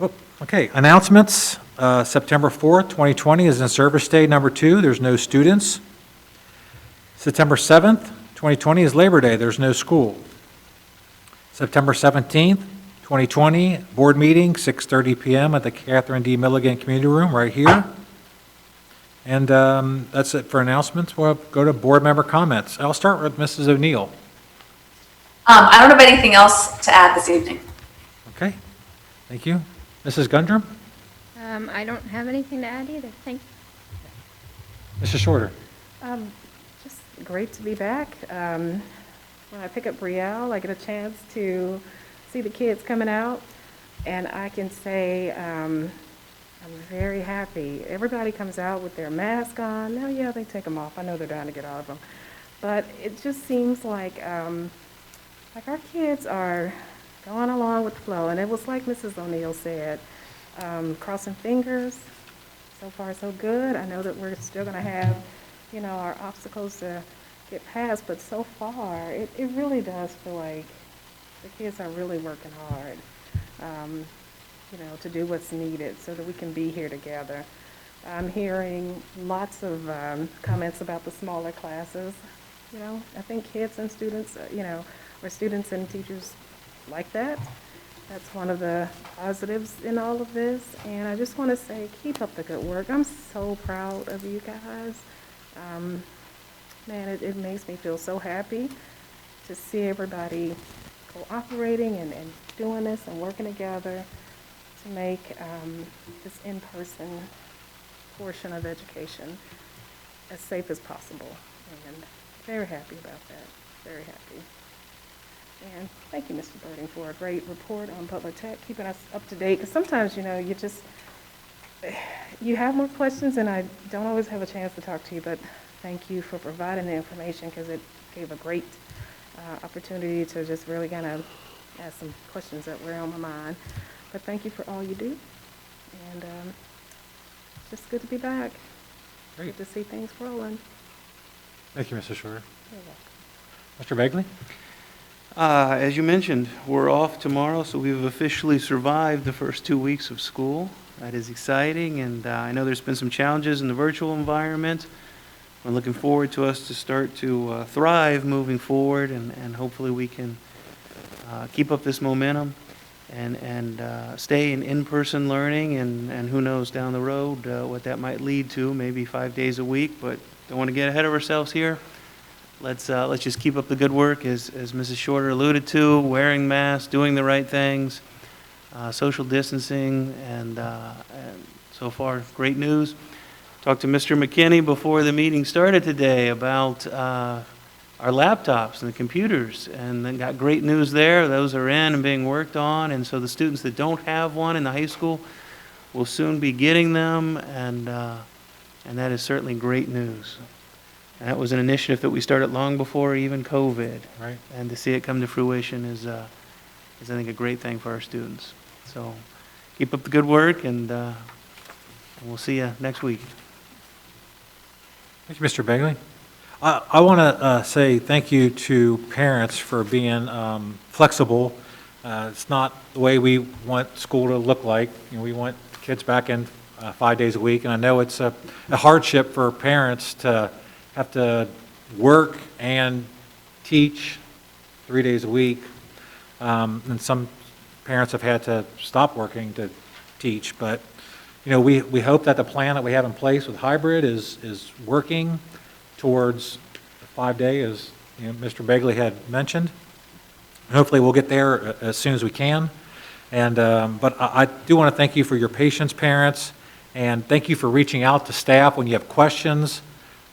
Oh, okay, announcements. September 4th, 2020 is in-service day number 2. There's no students. September 7th, 2020 is Labor Day. There's no school. September 17th, 2020, board meeting, 6:30 p.m. at the Catherine D. Milligan Community Room right here. And that's it for announcements. We'll go to board member comments. I'll start with Mrs. O'Neill. I don't have anything else to add this evening. Okay, thank you. Mrs. Gundrum? I don't have anything to add either. Thank you. Mrs. Shorter? Just great to be back. When I pick up Brielle, I get a chance to see the kids coming out, and I can say I'm very happy. Everybody comes out with their mask on. Now, yeah, they take them off. I know they're trying to get out of them. But it just seems like our kids are going along with the flow. And it was like Mrs. O'Neill said, crossing fingers. So far, so good. I know that we're still going to have, our obstacles to get past, but so far, it really does feel like the kids are really working hard, to do what's needed so that we can be here together. I'm hearing lots of comments about the smaller classes. I think kids and students, or students and teachers like that. That's one of the positives in all of this. And I just want to say, keep up the good work. I'm so proud of you guys. Man, it makes me feel so happy to see everybody cooperating and doing this and working together to make this in-person portion of education as safe as possible. And very happy about that, very happy. And thank you, Mr. Birding, for a great report on Butler Tech, keeping us up to date. Because sometimes, you have more questions, and I don't always have a chance to talk to you, but thank you for providing the information, because it gave a great opportunity to just really kind of ask some questions that were on my mind. But thank you for all you do, and just good to be back. Great. Good to see things rolling. Thank you, Mrs. Shorter. You're welcome. Mr. Begley? As you mentioned, we're off tomorrow, so we've officially survived the first 2 weeks of school. That is exciting, and I know there's been some challenges in the virtual environment. We're looking forward to us to start to thrive moving forward, and hopefully we can keep up this momentum and stay in-person learning, and who knows down the road what that might lead to, maybe 5 days a week, but don't want to get ahead of ourselves here. Let's just keep up the good work, as Mrs. Shorter alluded to, wearing masks, doing the right things, social distancing, and so far, great news. Talked to Mr. McKinney before the meeting started today about our laptops and the computers, and then got great news there. Those are in and being worked on, and so the students that don't have one in the high school will soon be getting them, and that is certainly great news. And that was an initiative that we started long before even COVID. Right. And to see it come to fruition is I think, a great thing for our students. So keep up the good work, and we'll see you next week. Thank you, Mr. Begley. I want to say thank you to parents for being flexible. It's not the way we want school to look like. We want kids back in 5 days a week, and I know it's a hardship for parents to have to work and teach 3 days a week. And some parents have had to stop working to teach, but we hope that the plan that we have in place with hybrid is working towards the 5-day, as Mr. Begley had mentioned. And hopefully we'll get there as soon as we can. And but I do want to thank you for your patience, parents, and thank you for reaching out to staff when you have questions.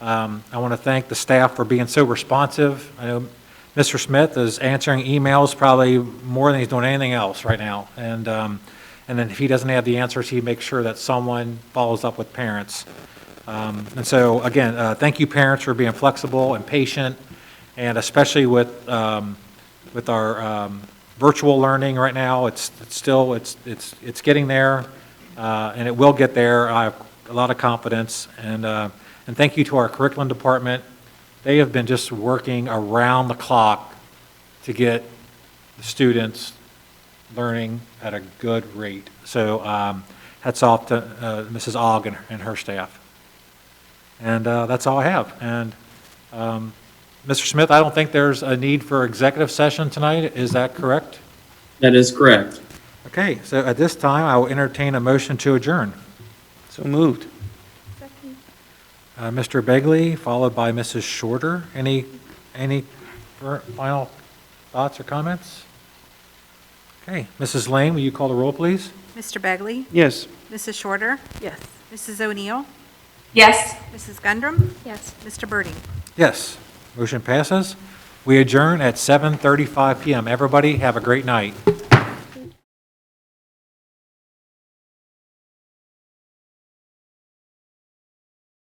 I want to thank the staff for being so responsive. I know Mr. Smith is answering emails probably more than he's doing anything else right now. And then if he doesn't have the answers, he makes sure that someone follows up with parents. And so, again, thank you, parents, for being flexible and patient, and especially with our virtual learning right now. It's getting there, and it will get there. I have a lot of confidence. And thank you to our curriculum department. They have been just working around the clock to get the students learning at a good rate. So hats off to Mrs. Ogg and her staff. And that's all I have. And Mr. Smith, I don't think there's a need for executive session tonight. Is that correct? That is correct. Okay, so at this time, I will entertain a motion to adjourn. So moved. Second. Mr. Begley, followed by Mrs. Shorter. Any final thoughts or comments? Okay, Mrs. Lane, will you call the roll, please? Mr. Begley? Yes. Mrs. Shorter? Yes. Mrs. O'Neill? Yes. Mrs. Gundram? Yes. Mr. Birding? Yes, motion passes. We adjourn at 7:35 PM. Everybody, have a great night.